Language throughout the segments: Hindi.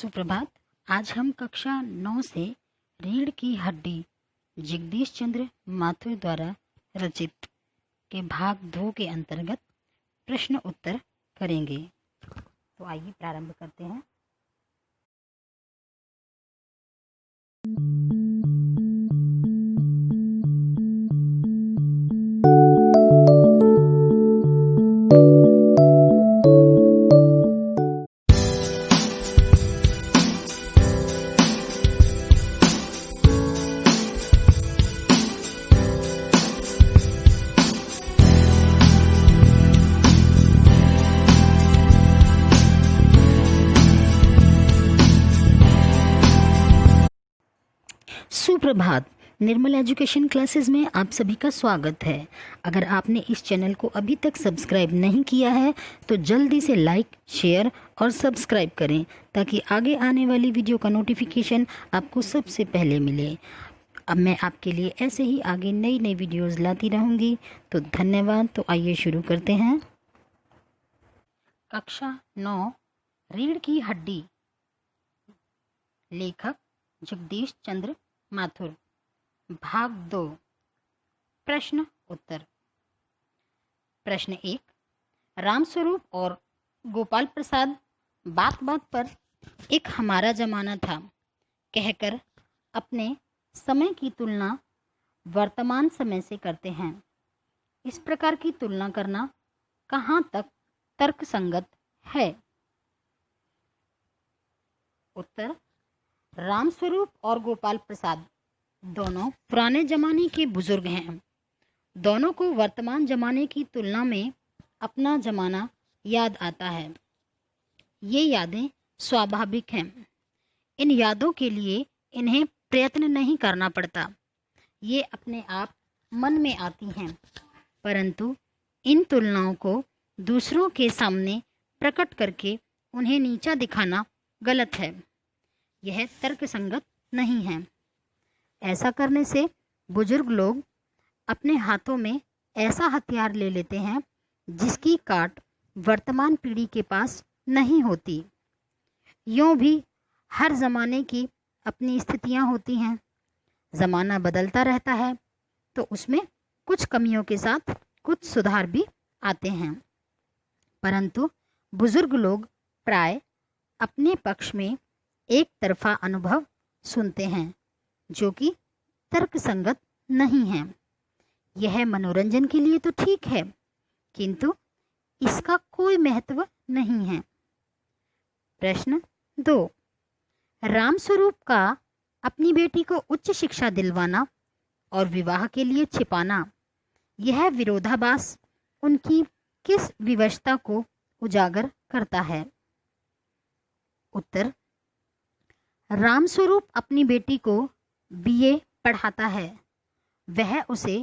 सुप्रभात। आज हम कक्षा 9 से रीढ़ की हड्डी जगदीश चंद्र माथुर द्वारा रचित के भाग 2 के अंतर्गत प्रश्न उत्तर करेंगे। तो आइए प्रारंभ करते हैं। सुप्रभात। निर्मल एजुकेशन क्लासेस में आप सभी का स्वागत है। अगर आपने इस चैनल को अभी तक सब्सक्राइब नहीं किया है तो जल्दी से लाइक, शेयर और सब्सक्राइब करें ताकि आगे आने वाली वीडियो का नोटिफिकेशन आपको सबसे पहले मिले। अब मैं आपके लिए ऐसे ही आगे नई नई वीडियोस लाती रहूँगी। तो धन्यवाद। तो आइए शुरू करते हैं। कक्षा 9 रीढ़ की हड्डी, लेखक जगदीश चंद्र माथुर, भाग 2, प्रश्न उत्तर। प्रश्न 1, रामस्वरूप और गोपाल प्रसाद बात बात पर एक हमारा जमाना था कहकर अपने समय की तुलना वर्तमान समय से करते हैं। इस प्रकार की तुलना करना कहाँ तक तर्कसंगत है? उत्तर, रामस्वरूप और गोपाल प्रसाद दोनों पुराने जमाने के बुजुर्ग हैं। दोनों को वर्तमान जमाने की तुलना में अपना जमाना याद आता है। ये यादें स्वाभाविक हैं। इन यादों के लिए इन्हें प्रयत्न नहीं करना पड़ता, ये अपने आप मन में आती हैं। परंतु इन तुलनाओं को दूसरों के सामने प्रकट करके उन्हें नीचा दिखाना गलत है। यह तर्कसंगत नहीं है। ऐसा करने से बुजुर्ग लोग अपने हाथों में ऐसा हथियार ले लेते हैं जिसकी काट वर्तमान पीढ़ी के पास नहीं होती। यूँ भी हर ज़माने की अपनी स्थितियाँ होती हैं। ज़माना बदलता रहता है तो उसमें कुछ कमियों के साथ कुछ सुधार भी आते हैं। परंतु बुजुर्ग लोग प्राय अपने पक्ष में एक तरफा अनुभव सुनते हैं जो कि तर्कसंगत नहीं है। यह मनोरंजन के लिए तो ठीक है, किंतु इसका कोई महत्व नहीं है। प्रश्न 2, रामस्वरूप का अपनी बेटी को उच्च शिक्षा दिलवाना और विवाह के लिए छिपाना, यह विरोधाभास उनकी किस विवशता को उजागर करता है? उत्तर, रामस्वरूप अपनी बेटी को बीए पढ़ाता है। वह उसे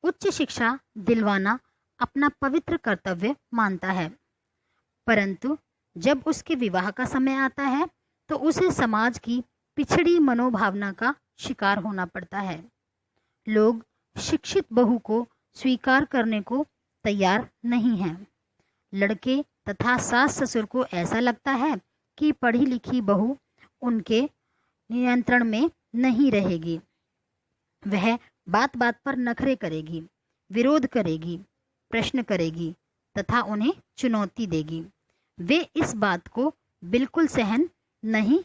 उच्च शिक्षा दिलवाना अपना पवित्र कर्तव्य मानता है। परंतु जब उसके विवाह का समय आता है तो उसे समाज की पिछड़ी मनोभावना का शिकार होना पड़ता है। लोग शिक्षित बहू को स्वीकार करने को तैयार नहीं हैं। लड़के तथा सास ससुर को ऐसा लगता है कि पढ़ी लिखी बहू उनके नियंत्रण में नहीं रहेगी। वह बात बात पर नखरे करेगी, विरोध करेगी, प्रश्न करेगी तथा उन्हें चुनौती देगी। वे इस बात को बिल्कुल सहन नहीं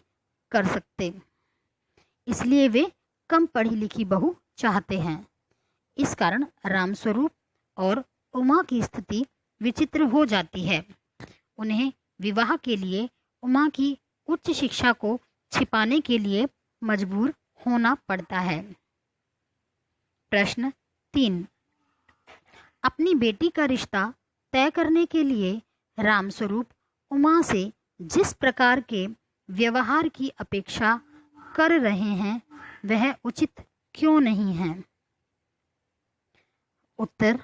कर सकते, इसलिए वे कम पढ़ी लिखी बहू चाहते हैं। इस कारण रामस्वरूप और उमा की स्थिति विचित्र हो जाती है। उन्हें विवाह के लिए उमा की उच्च शिक्षा को छिपाने के लिए मजबूर होना पड़ता है। प्रश्न 3, अपनी बेटी का रिश्ता तय करने के लिए रामस्वरूप उमा से जिस प्रकार के व्यवहार की अपेक्षा कर रहे हैं वह उचित क्यों नहीं है? उत्तर,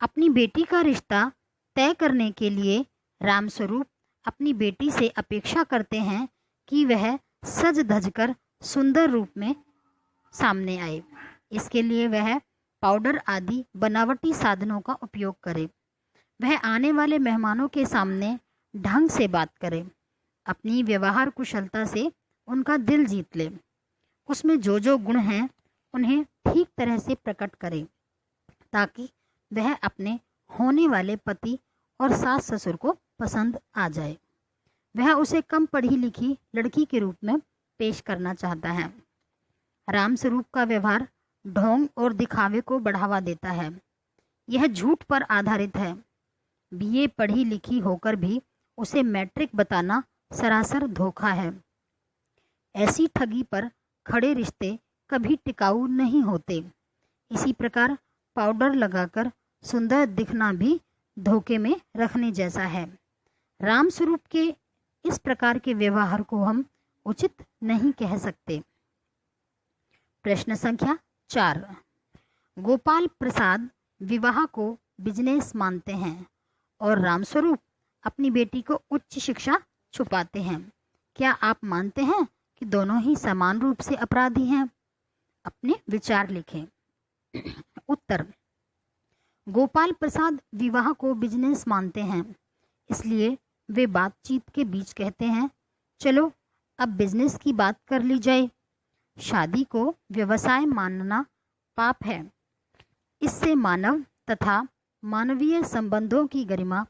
अपनी बेटी का रिश्ता तय करने के लिए रामस्वरूप अपनी बेटी से अपेक्षा करते हैं कि वह सज धज कर सुंदर रूप में सामने आए। इसके लिए वह पाउडर आदि बनावटी साधनों का उपयोग करे। वह आने वाले मेहमानों के सामने ढंग से बात करे, अपनी व्यवहार कुशलता से उनका दिल जीत ले। उसमें जो जो गुण हैं उन्हें ठीक तरह से प्रकट करे ताकि वह अपने होने वाले पति और सास ससुर को पसंद आ जाए। वह उसे कम पढ़ी लिखी लड़की के रूप में पेश करना चाहता है। रामस्वरूप का व्यवहार ढोंग और दिखावे को बढ़ावा देता है। यह झूठ पर आधारित है। बीए पढ़ी लिखी होकर भी उसे मैट्रिक बताना सरासर धोखा है। ऐसी ठगी पर खड़े रिश्ते कभी टिकाऊ नहीं होते। इसी प्रकार पाउडर लगाकर सुंदर दिखना भी धोखे में रखने जैसा है। रामस्वरूप के इस प्रकार के व्यवहार को हम उचित नहीं कह सकते। प्रश्न संख्या 4। गोपाल प्रसाद विवाह को बिजनेस मानते हैं और रामस्वरूप अपनी बेटी को उच्च शिक्षा छुपाते हैं। क्या आप मानते हैं कि दोनों ही समान रूप से अपराधी हैं? अपने विचार लिखें। उत्तर: गोपाल प्रसाद विवाह को बिजनेस मानते हैं, इसलिए वे बातचीत के बीच कहते हैं, चलो अब बिजनेस की बात कर ली जाए। शादी को व्यवसाय मानना पाप है। इससे मानव तथा मानवीय संबंधों की गरिमा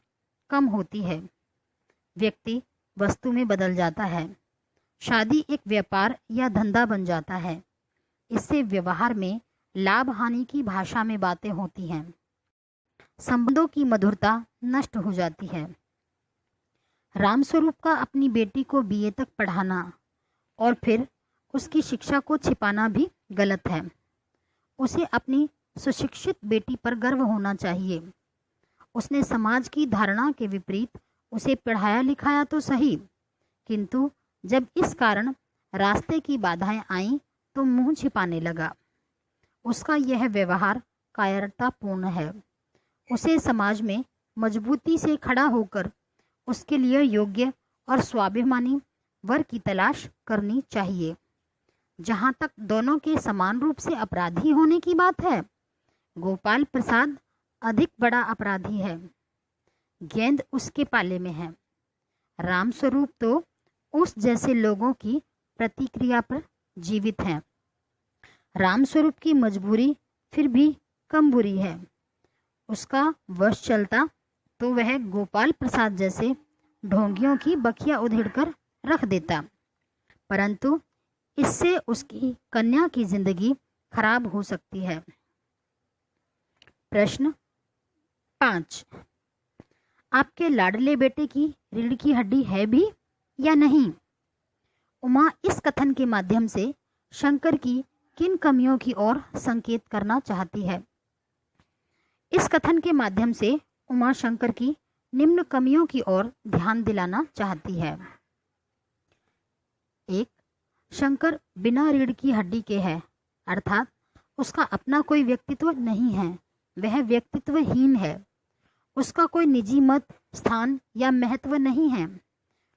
कम होती है। व्यक्ति वस्तु में बदल जाता है। शादी एक व्यापार या धंधा बन जाता है। इससे व्यवहार में लाभ हानि की भाषा में बातें होती हैं। संबंधों की मधुरता नष्ट हो जाती है। रामस्वरूप का अपनी बेटी को बीए तक पढ़ाना और फिर उसकी शिक्षा को छिपाना भी गलत है। उसे अपनी सुशिक्षित बेटी पर गर्व होना चाहिए। उसने समाज की धारणा के विपरीत उसे पढ़ाया लिखाया तो सही, किंतु जब इस कारण रास्ते की बाधाएं आईं तो मुंह छिपाने लगा। उसका यह व्यवहार कायरतापूर्ण है। उसे समाज में मजबूती से खड़ा होकर उसके लिए योग्य और स्वाभिमानी वर की तलाश करनी चाहिए। जहाँ तक दोनों के समान रूप से अपराधी होने की बात है, गोपाल प्रसाद अधिक बड़ा अपराधी है। गेंद उसके पाले में है। रामस्वरूप तो उस जैसे लोगों की प्रतिक्रिया पर जीवित है। रामस्वरूप की मजबूरी फिर भी कम बुरी है। उसका वश चलता तो वह गोपाल प्रसाद जैसे ढोंगियों की बखिया उधेड़कर रख देता, परंतु इससे उसकी कन्या की जिंदगी खराब हो सकती है। प्रश्न 5। आपके लाडले बेटे की रीढ़ की हड्डी है भी या नहीं? उमा इस कथन के माध्यम से शंकर की किन कमियों की ओर संकेत करना चाहती है? इस कथन के माध्यम से उमा शंकर की निम्न कमियों की ओर ध्यान दिलाना चाहती है। 1. शंकर बिना रीढ़ की हड्डी के है, अर्थात उसका अपना कोई व्यक्तित्व नहीं है। वह व्यक्तित्वहीन है। उसका कोई निजी मत, स्थान या महत्व नहीं है।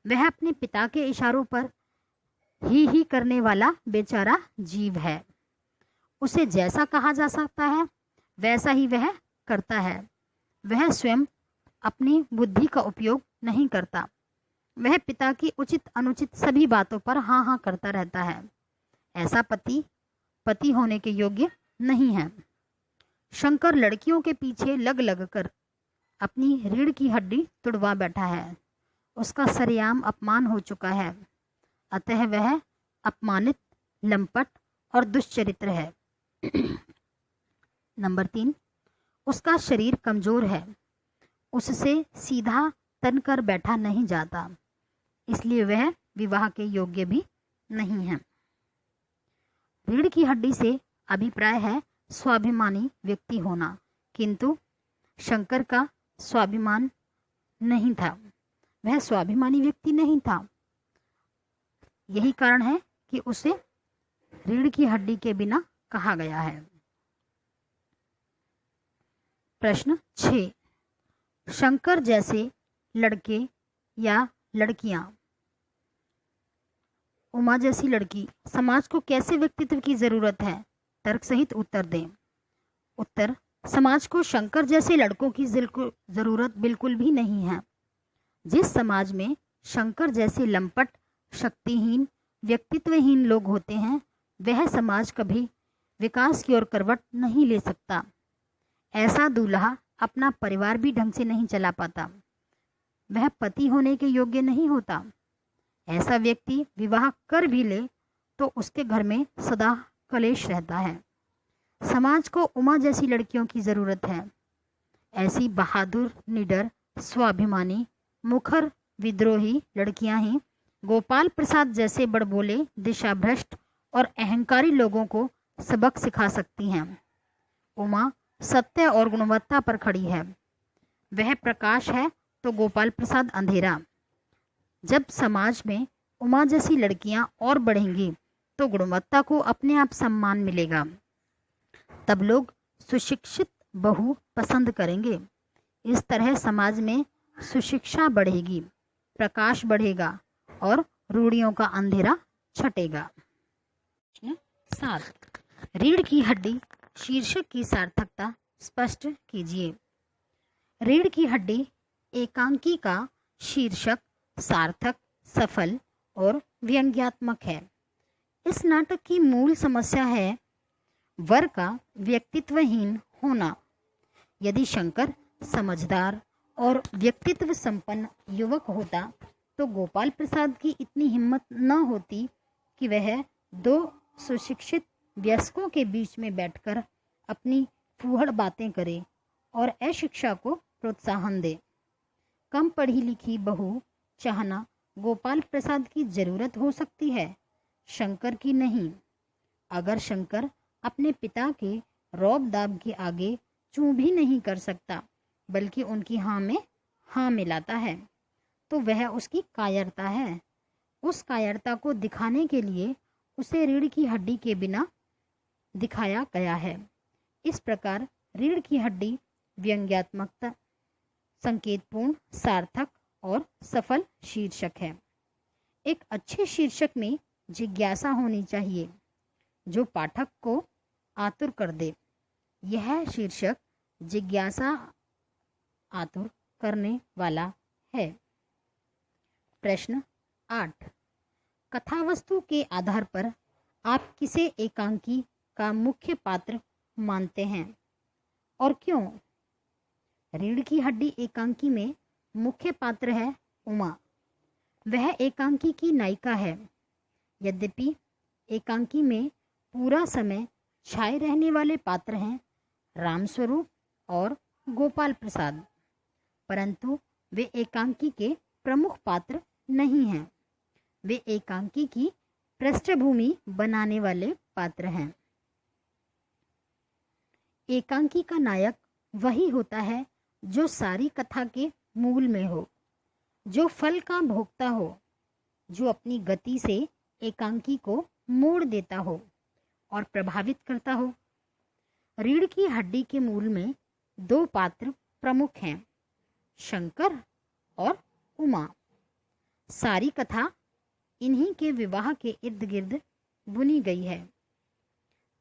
वह अपने पिता के इशारों पर ही करने वाला बेचारा जीव है। उसे जैसा कहा जा सकता है वैसा ही वह करता है। वह स्वयं अपनी बुद्धि का उपयोग नहीं करता। वह पिता की उचित अनुचित सभी बातों पर हाँ हाँ करता रहता है। ऐसा पति होने के योग्य नहीं है। शंकर लड़कियों के पीछे लग लग कर अपनी रीढ़ की हड्डी तुड़वा बैठा है। उसका सरेआम अपमान हो चुका है, अतः वह अपमानित, लंपट और दुष्चरित्र है। नंबर 3, उसका शरीर कमजोर है। उससे सीधा तन कर बैठा नहीं जाता, इसलिए वह विवाह के योग्य भी नहीं है। रीढ़ की हड्डी से अभिप्राय है स्वाभिमानी व्यक्ति होना, किंतु शंकर का स्वाभिमान नहीं था। वह स्वाभिमानी व्यक्ति नहीं था। यही कारण है कि उसे रीढ़ की हड्डी के बिना कहा गया है। प्रश्न 6, शंकर जैसे लड़के या लड़कियां, उमा जैसी लड़की, समाज को कैसे व्यक्तित्व की जरूरत है? तर्क सहित उत्तर दें। उत्तर: समाज को शंकर जैसे लड़कों की जरूरत बिल्कुल भी नहीं है। जिस समाज में शंकर जैसे लंपट, शक्तिहीन, व्यक्तित्वहीन लोग होते हैं, वह समाज कभी विकास की ओर करवट नहीं ले सकता। ऐसा दूल्हा अपना परिवार भी ढंग से नहीं चला पाता, वह पति होने के योग्य नहीं होता। ऐसा व्यक्ति विवाह कर भी ले तो उसके घर में सदा कलेश रहता है। समाज को उमा जैसी लड़कियों की ज़रूरत है। ऐसी बहादुर, निडर, स्वाभिमानी, मुखर, विद्रोही लड़कियां ही गोपाल प्रसाद जैसे बड़बोले, दिशाभ्रष्ट और अहंकारी लोगों को सबक सिखा सकती हैं। उमा सत्य और गुणवत्ता पर खड़ी है। वह प्रकाश है तो गोपाल प्रसाद अंधेरा। जब समाज में उमा जैसी लड़कियां और बढ़ेंगी तो गुणवत्ता को अपने आप सम्मान मिलेगा। तब लोग सुशिक्षित बहू पसंद करेंगे। इस तरह समाज में सुशिक्षा बढ़ेगी, प्रकाश बढ़ेगा और रूढ़ियों का अंधेरा छटेगा। 7. रीढ़ की हड्डी शीर्षक की सार्थकता स्पष्ट कीजिए। रीढ़ की हड्डी एकांकी का शीर्षक सार्थक, सफल और व्यंग्यात्मक है। इस नाटक की मूल समस्या है वर का व्यक्तित्वहीन होना। यदि शंकर समझदार और व्यक्तित्व संपन्न युवक होता तो गोपाल प्रसाद की इतनी हिम्मत न होती कि वह दो सुशिक्षित वयस्कों के बीच में बैठकर अपनी फूहड़ बातें करे और अशिक्षा को प्रोत्साहन दे। कम पढ़ी लिखी बहू चाहना गोपाल प्रसाद की जरूरत हो सकती है, शंकर की नहीं। अगर शंकर अपने पिता के रौब दाब के आगे चूं भी नहीं कर सकता बल्कि उनकी हाँ में हाँ मिलाता है तो वह उसकी कायरता है। उस कायरता को दिखाने के लिए उसे रीढ़ की हड्डी के बिना दिखाया गया है। इस प्रकार रीढ़ की हड्डी व्यंग्यात्मकता, संकेतपूर्ण, सार्थक और सफल शीर्षक है। एक अच्छे शीर्षक में जिज्ञासा होनी चाहिए जो पाठक को आतुर कर दे। यह शीर्षक जिज्ञासा आतुर करने वाला है। प्रश्न 8. कथावस्तु के आधार पर आप किसे एकांकी का मुख्य पात्र मानते हैं और क्यों? रीढ़ की हड्डी एकांकी में मुख्य पात्र है उमा। वह एकांकी की नायिका है। यद्यपि एकांकी में पूरा समय छाए रहने वाले पात्र हैं रामस्वरूप और गोपाल प्रसाद, परंतु वे एकांकी के प्रमुख पात्र नहीं हैं। वे एकांकी की पृष्ठभूमि बनाने वाले पात्र हैं। एकांकी का नायक वही होता है जो सारी कथा के मूल में हो, जो फल का भोक्ता हो, जो अपनी गति से एकांकी को मोड़ देता हो और प्रभावित करता हो। रीढ़ की हड्डी के मूल में दो पात्र प्रमुख हैं, शंकर और उमा। सारी कथा इन्हीं के विवाह के इर्द गिर्द बुनी गई है।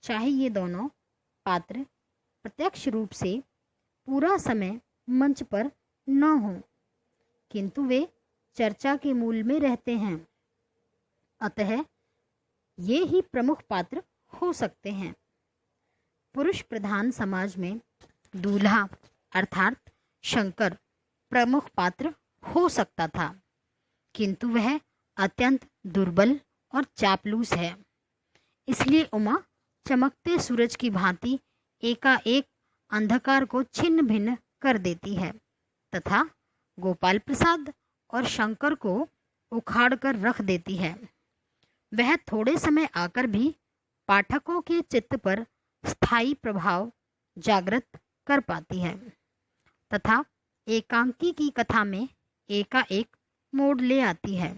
चाहे ये दोनों पात्र प्रत्यक्ष रूप से पूरा समय मंच पर न हों, किंतु वे चर्चा के मूल में रहते हैं। अतः ये ही प्रमुख पात्र हो सकते हैं। पुरुष प्रधान समाज में दूल्हा अर्थात शंकर प्रमुख पात्र हो सकता था, किंतु वह अत्यंत दुर्बल और चापलूस है। इसलिए उमा चमकते सूरज की भांति एकाएक अंधकार को छिन्न भिन्न कर देती है तथा गोपाल प्रसाद और शंकर को उखाड़ कर रख देती है। वह थोड़े समय आकर भी पाठकों के चित्त पर स्थायी प्रभाव जागृत कर पाती है तथा एकांकी की कथा में एकाएक मोड़ ले आती है।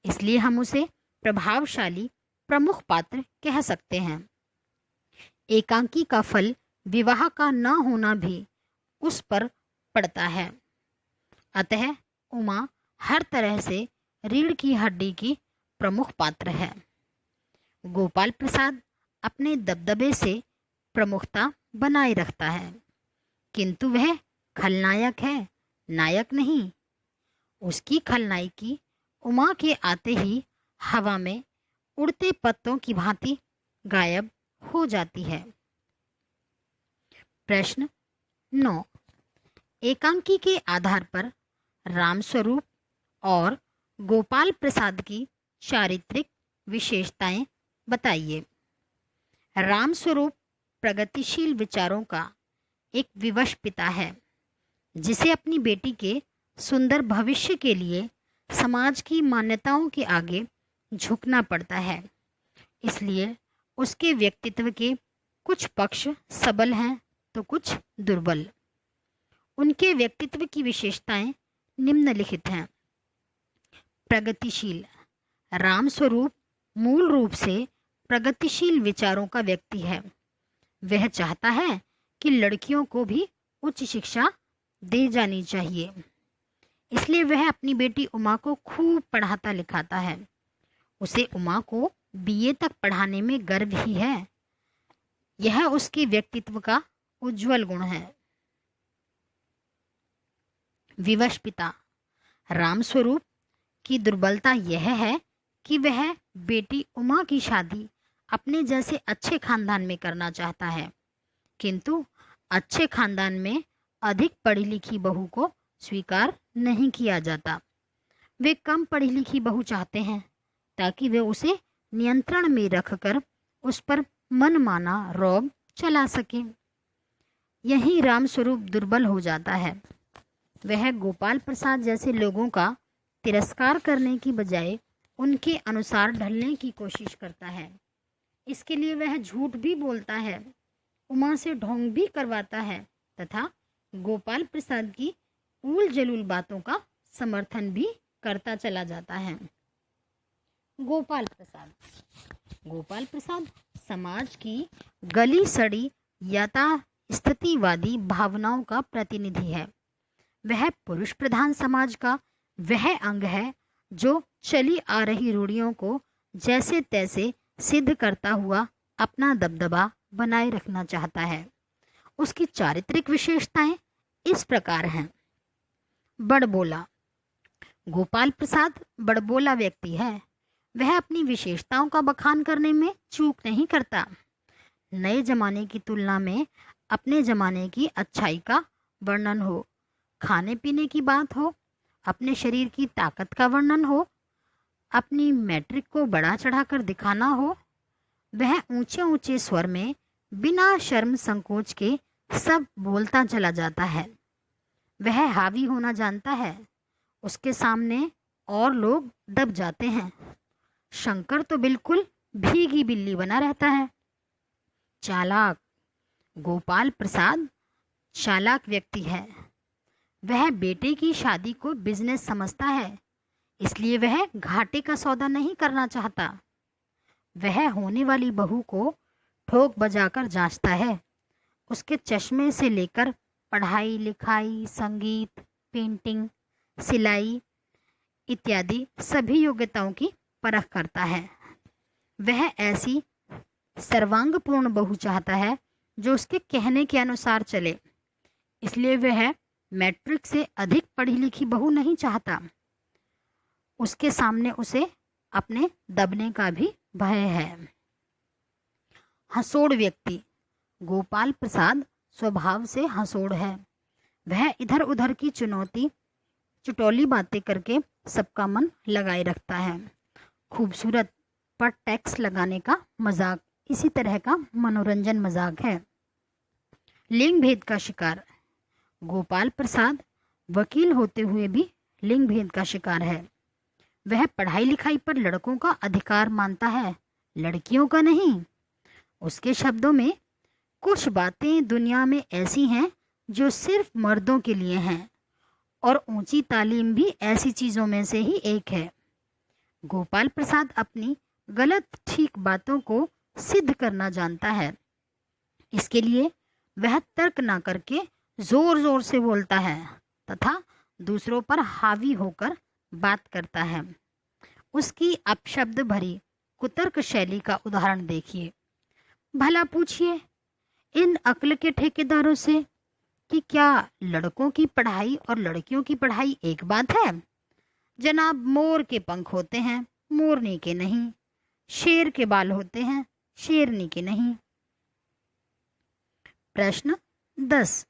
इसलिए हम उसे प्रभावशाली प्रमुख पात्र कह सकते हैं। एकांकी का फल विवाह का न होना भी उस पर पड़ता है। अतः उमा हर तरह से रीढ़ की हड्डी की प्रमुख पात्र है। गोपाल प्रसाद अपने दबदबे से प्रमुखता बनाए रखता है, किंतु वह खलनायक है, नायक नहीं। उसकी खलनायकी उमा के आते ही हवा में उड़ते पत्तों की भांति गायब हो जाती है। प्रश्न 9। एकांकी के आधार पर रामस्वरूप और गोपाल प्रसाद की चारित्रिक विशेषताएं बताइए। रामस्वरूप प्रगतिशील विचारों का एक विवश पिता है, जिसे अपनी बेटी के सुंदर भविष्य के लिए समाज की मान्यताओं के आगे झुकना पड़ता है। इसलिए उसके व्यक्तित्व के कुछ पक्ष सबल हैं तो कुछ दुर्बल। उनके व्यक्तित्व की विशेषताएं निम्नलिखित हैं। प्रगतिशील। रामस्वरूप मूल रूप से प्रगतिशील विचारों का व्यक्ति है। वह चाहता है कि लड़कियों को भी उच्च शिक्षा दी जानी चाहिए। इसलिए वह अपनी बेटी उमा को खूब पढ़ाता लिखाता है। उसे उमा को बीए तक पढ़ाने में गर्व ही है। यह उसके व्यक्तित्व का उज्जवल गुण है। विवश पिता। रामस्वरूप की दुर्बलता यह है कि वह बेटी उमा की शादी अपने जैसे अच्छे खानदान में करना चाहता है, किंतु अच्छे खानदान में अधिक पढ़ी लिखी बहू को स्वीकार नहीं किया जाता। वे कम पढ़ी लिखी बहू चाहते हैं ताकि वे उसे नियंत्रण में रखकर उस पर मनमाना रौब चला सके। यही रामस्वरूप दुर्बल हो जाता है। वह गोपाल प्रसाद जैसे लोगों का तिरस्कार करने की बजाय उनके अनुसार ढलने की कोशिश करता है। इसके लिए वह झूठ भी बोलता है, उमा से ढोंग भी करवाता है तथा गोपाल प्रसाद की उल जलूल बातों का समर्थन भी करता चला जाता है। गोपाल प्रसाद। गोपाल प्रसाद समाज की गली सड़ी यथास्थितिवादी भावनाओं का प्रतिनिधि है। वह पुरुष प्रधान समाज का वह अंग है जो चली आ रही रूढ़ियों को जैसे तैसे सिद्ध करता हुआ अपना दबदबा बनाए रखना चाहता है। उसकी चारित्रिक विशेषताएं इस प्रकार हैं। बड़बोला। गोपाल प्रसाद बड़बोला व्यक्ति है। वह अपनी विशेषताओं का बखान करने में चूक नहीं करता। नए जमाने की तुलना में अपने जमाने की अच्छाई का वर्णन हो, खाने पीने की बात हो, अपने शरीर की ताकत का वर्णन हो, अपनी मैट्रिक को बढ़ा चढ़ाकर दिखाना हो, वह ऊंचे ऊंचे स्वर में बिना शर्म संकोच के सब बोलता चला जाता है। वह हावी होना जानता है। उसके सामने और लोग दब जाते हैं। शंकर तो बिल्कुल भीगी बिल्ली बना रहता है। चालाक। गोपाल प्रसाद चालाक व्यक्ति है। वह बेटे की शादी को बिजनेस समझता है, इसलिए वह घाटे का सौदा नहीं करना चाहता। वह होने वाली बहू को ठोक बजाकर जांचता है। उसके चश्मे से लेकर पढ़ाई लिखाई, संगीत, पेंटिंग, सिलाई इत्यादि सभी योग्यताओं की परख करता है। वह ऐसी सर्वांगपूर्ण बहू चाहता है जो उसके कहने के अनुसार चले। इसलिए वह मैट्रिक से अधिक पढ़ी लिखी बहू नहीं चाहता। उसके सामने उसे अपने दबने का भी भय है। हंसोड़ व्यक्ति। गोपाल प्रसाद स्वभाव से हंसोड़ है। वह इधर उधर की चुटौली बातें करके सबका मन लगाए रखता है। खूबसूरत पर टैक्स लगाने का मजाक इसी तरह का मनोरंजन मजाक है। लिंग भेद का शिकार। गोपाल प्रसाद वकील होते हुए भी लिंग भेद का शिकार है। वह पढ़ाई लिखाई पर लड़कों का अधिकार मानता है, लड़कियों का नहीं। उसके शब्दों में कुछ बातें दुनिया में ऐसी हैं जो सिर्फ मर्दों के लिए हैं, और ऊंची तालीम भी ऐसी चीज़ों में से ही एक है। गोपाल प्रसाद अपनी गलत ठीक बातों को सिद्ध करना जानता है। इसके लिए वह तर्क ना करके जोर जोर से बोलता है तथा दूसरों पर हावी होकर बात करता है। उसकी अपशब्द भरी कुतर्क शैली का उदाहरण देखिए। भला पूछिए इन अक्ल के ठेकेदारों से कि क्या लड़कों की पढ़ाई और लड़कियों की पढ़ाई एक बात है? जनाब, मोर के पंख होते हैं, मोरनी के नहीं। शेर के बाल होते हैं, शेरनी के नहीं। प्रश्न 10।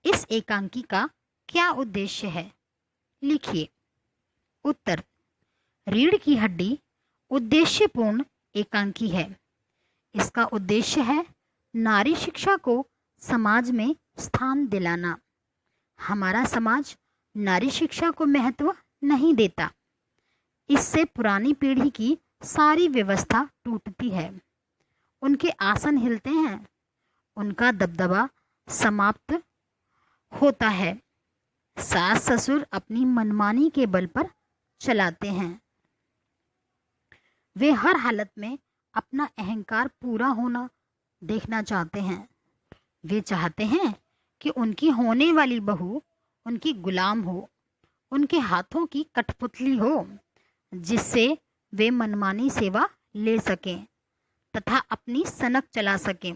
इस एकांकी का क्या उद्देश्य है? लिखिए। उत्तर। रीढ़ की हड्डी उद्देश्यपूर्ण एकांकी है। इसका उद्देश्य है नारी शिक्षा को समाज में स्थान दिलाना। हमारा समाज नारी शिक्षा को महत्व नहीं देता। इससे पुरानी पीढ़ी की सारी व्यवस्था टूटती है, उनके आसन हिलते हैं, उनका दबदबा समाप्त होता है। सास ससुर अपनी मनमानी के बल पर चलाते हैं। वे हर हालत में अपना अहंकार पूरा होना देखना चाहते हैं। वे चाहते हैं कि उनकी होने वाली बहू उनकी गुलाम हो, उनके हाथों की कठपुतली हो, जिससे वे मनमानी सेवा ले सकें तथा अपनी सनक चला सकें।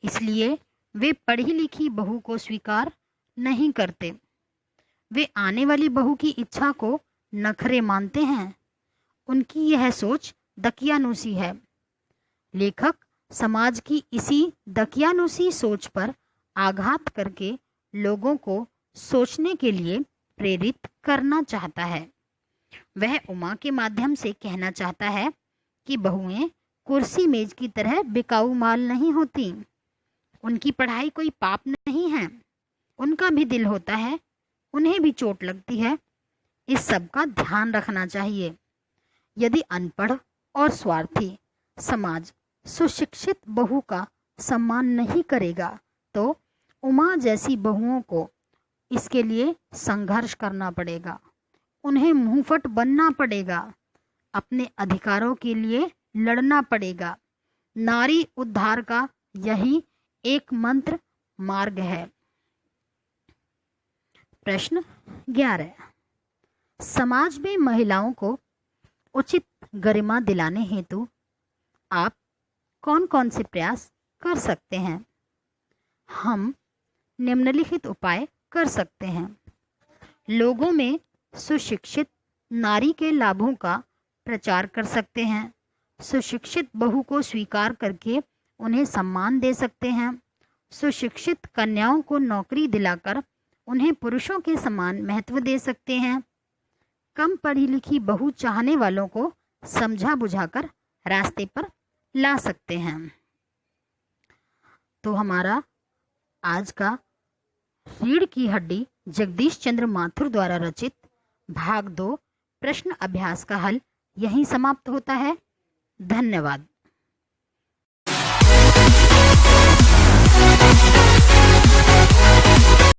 इसलिए वे पढ़ी लिखी बहू को स्वीकार नहीं करते। वे आने वाली बहू की इच्छा को नखरे मानते हैं। उनकी यह सोच दकियानूसी है। लेखक समाज की इसी दकियानूसी सोच पर आघात करके लोगों को सोचने के लिए प्रेरित करना चाहता है। वह उमा के माध्यम से कहना चाहता है कि बहुएं कुर्सी मेज की तरह बिकाऊ माल नहीं होती। उनकी पढ़ाई कोई पाप नहीं है। उनका भी दिल होता है, उन्हें भी चोट लगती है। इस सब का ध्यान रखना चाहिए। यदि अनपढ़ और स्वार्थी समाज सुशिक्षित बहू का सम्मान नहीं करेगा तो उमा जैसी बहुओं को इसके लिए संघर्ष करना पड़ेगा। उन्हें मुंहफट बनना पड़ेगा। अपने अधिकारों के लिए लड़ना पड़ेगा। नारी उद्धार का यही एक मंत्र मार्ग है। प्रश्न 11। समाज में महिलाओं को उचित गरिमा दिलाने हेतु आप कौन कौन से प्रयास कर सकते हैं? हम निम्नलिखित उपाय कर सकते हैं। लोगों में सुशिक्षित नारी के लाभों का प्रचार कर सकते हैं। सुशिक्षित बहू को स्वीकार करके उन्हें सम्मान दे सकते हैं। सुशिक्षित कन्याओं को नौकरी दिलाकर उन्हें पुरुषों के समान महत्व दे सकते हैं। कम पढ़ी लिखी बहू चाहने वालों को समझा बुझाकर रास्ते पर ला सकते हैं। तो हमारा आज का रीढ़ की हड्डी जगदीश चंद्र माथुर द्वारा रचित भाग 2 प्रश्न अभ्यास का हल यहीं समाप्त होता है। धन्यवाद।